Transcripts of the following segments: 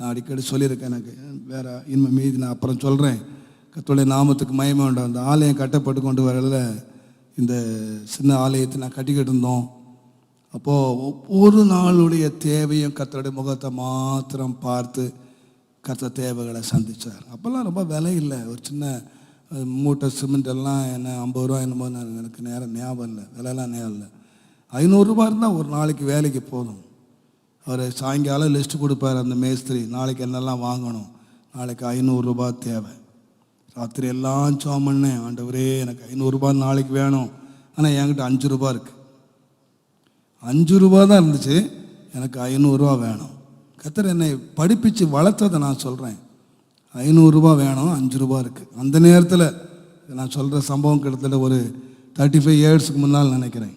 நான் அடிக்கடி சொல்லியிருக்கேன். எனக்கு வேறு இனிமேல் மீதி நான் அப்புறம் சொல்கிறேன். கர்த்தருடைய நாமத்துக்கு மகிமை உண்டாகும். அந்த ஆலயம் கட்டப்பட்டு கொண்டு வரல இந்த சின்ன ஆலயத்தை நான் கட்டிக்கிட்டு இருந்தோம். அப்போது ஒவ்வொரு நாளுடைய தேவையும் கர்த்தருடைய முகத்தை மாத்திரம் பார்த்து கர்த்தர் தேவைகளை சந்தித்தார். அப்போல்லாம் ரொம்ப விலை இல்லை. ஒரு சின்ன மூட்டை சிமெண்ட் எல்லாம் என்ன 50 ரூபா என்னமோ, எனக்கு நேரம் ஞாபகம் இல்லை, விலைலாம் ஞாபகம் இல்லை. 500 ரூபா இருந்தால் ஒரு நாளைக்கு வேலைக்கு போதும். அவர் சாயங்காலம் லிஸ்ட்டு கொடுப்பார் அந்த மேஸ்திரி, நாளைக்கு என்னெல்லாம் வாங்கணும், நாளைக்கு 500 ரூபா தேவை. ராத்திரி எல்லாம் ஜெபம் பண்ணேன், ஆண்டவரே எனக்கு 500 ரூபா நாளைக்கு வேணும். ஆனால் என்கிட்ட 5 ரூபா இருக்குது. 5 ரூபா தான் இருந்துச்சு, எனக்கு 500 ரூபா வேணும். கர்த்தர் என்னை படிப்பித்து வளர்த்ததை நான் சொல்கிறேன். 500 ரூபா வேணும், 5 ரூபா இருக்குது. அந்த நேரத்தில் நான் சொல்கிற சம்பவம் கிட்டத்தட்ட ஒரு 35 இயர்ஸுக்கு முன்னால் நினைக்கிறேன்.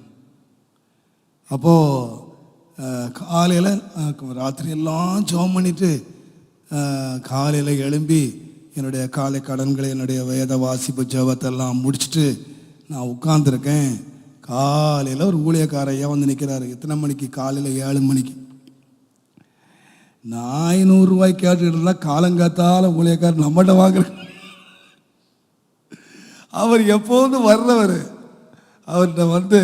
அப்போது காலையில் ராத்திரி எல்லாம் ஜெபம் பண்ணிவிட்டு காலையில் எழும்பி என்னுடைய காலை கடன்களை, என்னுடைய வேத வாசிப்பு ஜெபத்தெல்லாம் முடிச்சுட்டு நான் உட்கார்ந்துருக்கேன். காலையில் ஒரு ஊழியக்காரையா வந்து நிற்கிறாரு. எத்தனை மணிக்கு? காலையில் 7 மணிக்கு. நான் 500 ரூபாய்க்கு கேட்டுக்கிட்டு இருந்தால் காலங்காத்தால ஊழியக்காரர் நம்மகிட்ட வாங்குற. அவர் எப்போதும் வர்றவர். அவர்கிட்ட வந்து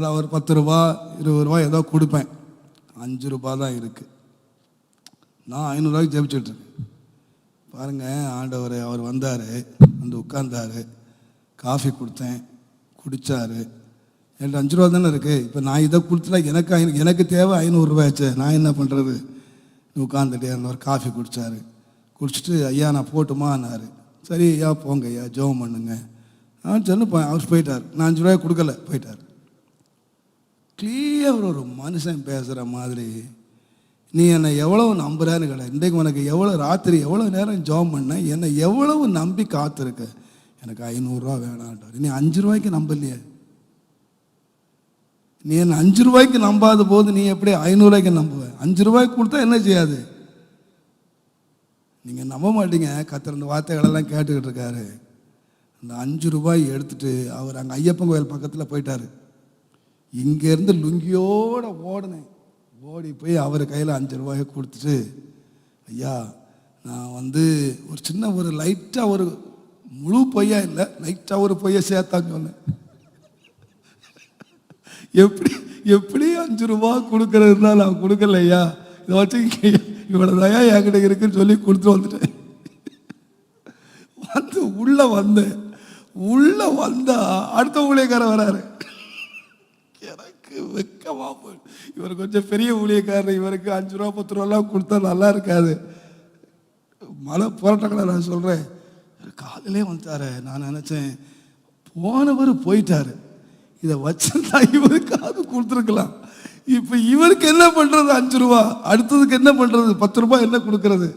நான் ஒரு 10 ரூபா 20 ரூபா ஏதோ கொடுப்பேன். 5 ரூபா தான் இருக்குது. நான் 500 ரூபாய்க்கு ஜெபிச்சுட்ருக்கேன். பாருங்கள், ஆண்டவர் அவர் வந்தார், வந்து உட்கார்ந்தார், காஃபி கொடுத்தேன், குடித்தார். என்கிட்ட 5 ரூபா தானே இருக்குது. இப்போ நான் இதை கொடுத்துட்டா எனக்கு தேவை 500 ரூபாயாச்சு, நான் என்ன பண்ணுறது? உட்காந்துட்டே இருந்தவர் காஃபி குடித்தார். குடிச்சிட்டு ஐயா நான் போட்டுமான்னாரு. சரி ஐயா போங்க ஐயா, ஜெபம் பண்ணுங்க. சொன்னு அவர் போயிட்டார். நான் 5 ரூபாய் கொடுக்கல, போயிட்டார். கிளியர் ஒரு மனுஷன் பேசுகிற மாதிரி, நீ என்னை எவ்வளவு நம்புறான்னு கிடையாது. இன்றைக்கு உனக்கு எவ்வளோ ராத்திரி எவ்வளோ நேரம் ஜெபம் பண்ண, என்னை எவ்வளவு நம்பி காத்திருக்க. எனக்கு 500 ரூபா வேணான்ட்டார். நீ 5 ரூபாய்க்கு நம்பலையே. நீ என்ன 5 ரூபாய்க்கு நம்பாத போது நீ எப்படி 500 ரூபாய்க்கு நம்புவேன்? 5 ரூபாய்க்கு கொடுத்தா என்ன செய்யாது? நீங்கள் நம்ப மாட்டீங்க. கர்த்தர் இந்த வார்த்தைகளெல்லாம் கேட்டுக்கிட்டு இருக்காரு. அந்த 5 ரூபாய் எடுத்துட்டு அவர் அங்கே ஐயப்பன் கோயில் பக்கத்தில் போயிட்டார். இங்கேருந்து லுங்கியோடு ஓடினேன். ஓடி போய் அவர் கையில் 5 ரூபாயை கொடுத்துட்டு, ஐயா நான் வந்து ஒரு சின்ன ஒரு லைட்டாக ஒரு முழு பொய்யா இல்லை, லைட்டாக ஒரு பொய்யை சேர்த்தான்னு சொன்னேன். எப்படி 5 ரூபா கொடுக்கறதுனா நான் கொடுக்கல ஐயா, இதை வச்சு இவ்வளோ தயா என்கிட்ட இருக்குன்னு சொல்லி கொடுத்துட்டு வந்துட்டேன். வந்து உள்ளே வந்தா அடுத்த ஊழியக்காரர் வராரு. எனக்கு வெக்கமாக போய், இவர் கொஞ்சம் பெரிய ஊழியக்காரர், இவருக்கு 5 ரூபா 10 ரூபாலாம் கொடுத்தா நல்லா இருக்காது. மழை போராட்டங்களை நான் சொல்கிறேன். காலையிலே வந்துட்டாரு. நான் நினச்சேன் போனவர் போயிட்டாரு, இதை வச்சிருந்தா இவருக்காவது கொடுத்துருக்கலாம். இப்போ இவருக்கு என்ன பண்ணுறது? 5 ரூபா. அடுத்ததுக்கு என்ன பண்ணுறது? 10 ரூபா என்ன கொடுக்கறது?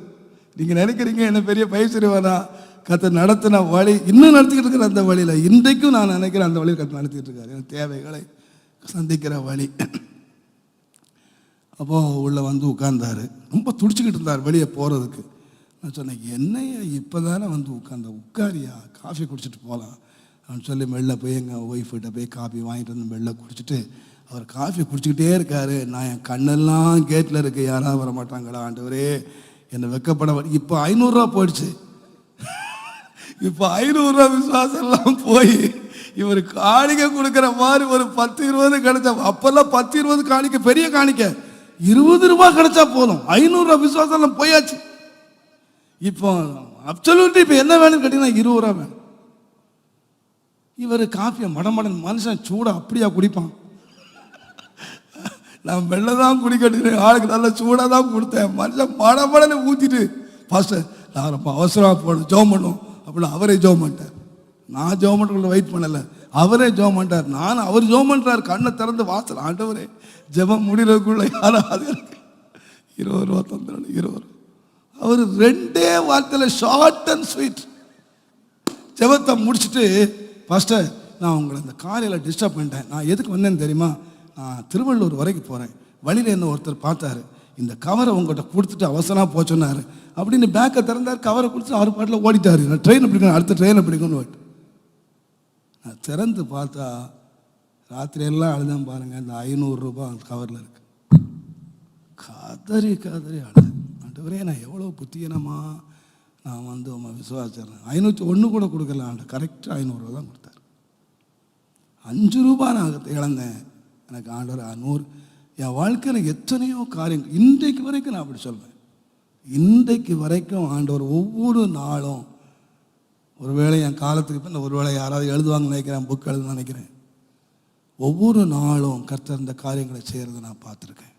நீங்கள் நினைக்கிறீங்க என்ன பெரிய பயிற்சிடுவானா? கர்த்தர் நடத்தின வழி இன்னும் நடத்திக்கிட்டு இருக்கிற அந்த வழியில் இன்றைக்கும் நான் நினைக்கிறேன் அந்த வழியில் கர்த்தர் நடத்திக்கிட்டு இருக்காரு. என் தேவைகளை சந்திக்கிற வழி. அப்போது உள்ளே வந்து உட்கார்ந்தார். ரொம்ப துடிச்சிக்கிட்டு இருந்தார் வெளியே போகிறதுக்கு. நான் சொன்னேன், என்னையா இப்போ தானே வந்து உட்காரியா, காஃபி குடிச்சிட்டு போகலாம் அப்படின்னு சொல்லி மெல்ல போய் எங்கள் ஒய்ஃப்கிட்ட போய் காஃபி வாங்கிட்டு வந்து மெல்ல குடிச்சிட்டு அவர் காஃபி குடிச்சிக்கிட்டே இருக்கார். நான் என் கண்ணெல்லாம் கேட்டில் இருக்கு, யாராவது வர மாட்டாங்களா ஆண்டவரே, என்னை வெக்கப்பட. இப்போ 500 ரூபா போயிடுச்சு. இப்போ 500 ரூபா விசுவாசம் எல்லாம் போய் இவர் காணிக்கை கொடுக்குற மாதிரி ஒரு 10-20 கிடைச்சா, அப்பெல்லாம் 10-20 காணிக்கை பெரிய காணிக்கை, 20 ரூபா கிடைச்சா போதும். 500 ரூபா விசுவாசம் எல்லாம் போயாச்சு. இப்போ அப்சல்யூட்லி இப்போ என்ன வேணும்னு கேட்டீங்கன்னா 20 ரூபா வேணும். இவர் காஃபியை மடமடன் மனுஷன் சூடாக அப்படியா குடிப்பான். நான் வெள்ளை தான் குடிக்கணும், ஆளுக்கு நல்லா சூடாக தான் கொடுத்தேன். மனுஷன் மடமடனை ஊற்றிட்டு, பாஸ்டர் நான் ரொம்ப அவசரமாக போகணும், ஜெபம் பண்ணும் அப்படின்னு அவரே ஜெபம் பண்ணிட்டார். நான் ஜெபம் பண்ணுறவங்களை வெயிட் பண்ணலை, அவரே ஜெபம் பண்ணிட்டார். நான் அவர் ஜெபம் பண்ணுறார், கண்ணை திறந்து வாசல், ஆண்டவரே ஜெபம் முடிகிறதுக்குள்ள யாராவது 20 ரூபா தந்துடணும், 20 ரூபா. அவர் 2 வார்த்தையில் ஷார்ட் அண்ட் ஸ்வீட் ஜெபத்தை முடிச்சுட்டு, பாஸ்டர் நான் உங்களை இந்த காலையில் டிஸ்டர்ப் பண்ணிட்டேன், நான் எதுக்கு வந்தேன்னு தெரியுமா? நான் திருவள்ளூர் வரைக்கும் போகிறேன், வழியில் என்ன ஒருத்தர் பார்த்தாரு, இந்த கவரை உங்கள்கிட்ட கொடுத்துட்டு அவசரமாக போச்சோன்னாரு அப்படின்னு பேக்கை திறந்தார். கவரை கொடுத்துட்டு அவர் பாட்டில் ஓடிட்டார். நான் ட்ரெயினை பிடிக்கணும், அடுத்த ட்ரெயினை பிடிக்கணும்னு. நான் திறந்து பார்த்தா ராத்திரியெல்லாம் அழுதான் பாருங்கள், இந்த 500 ரூபா அந்த கவரில் இருக்கு. கதறி அழுது. ஆண்டவரே நான் எவ்வளோ புத்தியனமாக நான் வந்து உண்மை விசுவாசிக்கிறேன். 501 கூட கொடுக்கல ஆண்டு, கரெக்டாக 500 ரூபா தான் கொடுத்தாரு. 5 ரூபா நான் இழந்தேன், எனக்கு ஆண்டவர் 100. என் வாழ்க்கையில் எத்தனையோ காரியங்கள் இன்றைக்கு வரைக்கும் நான் அப்படி சொல்வேன். இன்றைக்கு வரைக்கும் ஆண்டவர் ஒவ்வொரு நாளும், ஒருவேளை என் காலத்துக்கு பின்ன ஒருவேளை யாராவது எழுதுவாங்கன்னு நினைக்கிறேன், புக் எழுதுன்னு நினைக்கிறேன், ஒவ்வொரு நாளும் கர்த்தர் இந்த காரியங்களை செய்கிறத நான் பார்த்துருக்கேன்.